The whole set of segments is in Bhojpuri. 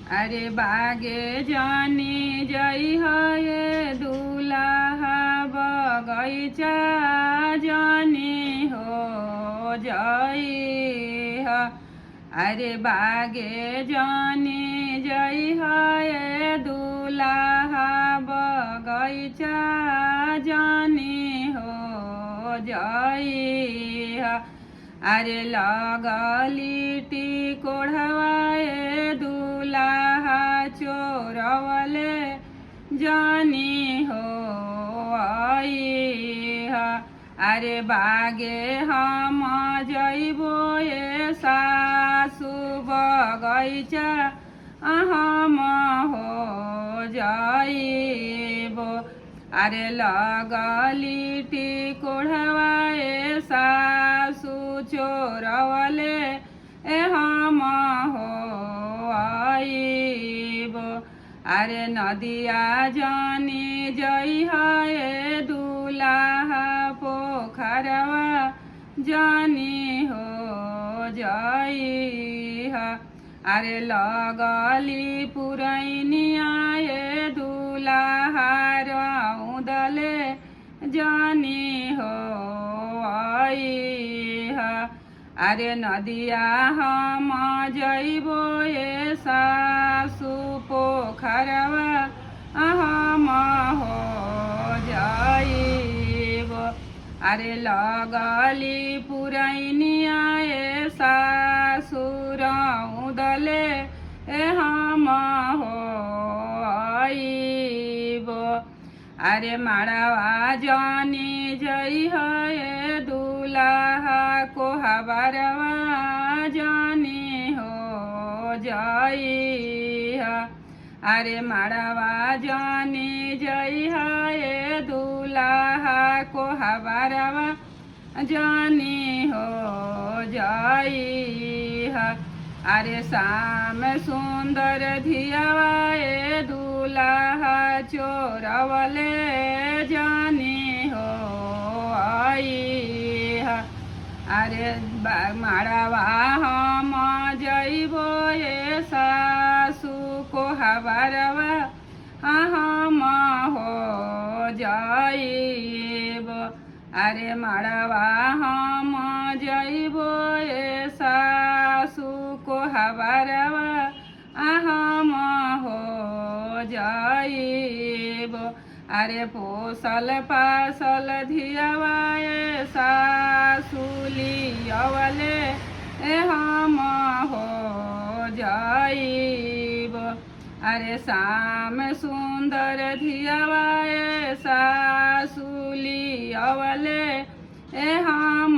अरे बागे जानी जई है दूल्हा बगैचा जानी हो जई है। अरे बागे जानी जई है दूल्हा बगैचा जानी हो जई है। अरे लगली टिकोढ़वाए दूल्हा चोरवले जानी हो आई है। अरे बागे हम जइबो ये सासु बगैचा हम हो जाइबो। अरे लगली टिकोढ़वाए सासु चोरवले हम हो आइबो। अरे नदिया जानी जई है दूल्हा पोखरवा जानी हो जई है। अरे लगली पुरैनिया ये दूल्हा रौदले जानी हो आई है। अरे नदिया हम जइबो ये सासु पोखरवा हम हो जाइबो। अरे लगली पुरैनिया ये सासु रौदले हम हो आइबो। अरे माड़वा जानी जई है दूल्हा को हबरवा जानी हो जई है। अरे माड़वा जानी जई है दूल्हा को हबरवा जानी हो जई है। अरे शाम सुंदर धियावा ये दूल्हा चोरवले जानी हो आई है। अरे माड़वा हम जइबो ये सासु को हबरवा हम हो जाइबो। अरे माड़वा हम जइबो ये सासु को हबरवा हम हो जाइबो। अरे पोसल पासल धियावा ये सासु लियवले हम हो जाइबो। अरे शाम सुंदर धियावा ये सासु लियवले हम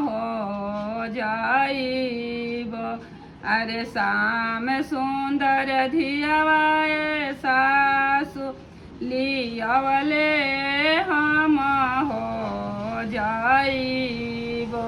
हो जाइबो। अरे शाम सुंदर धियावा ये सासु लियवले हम हो जाइबो।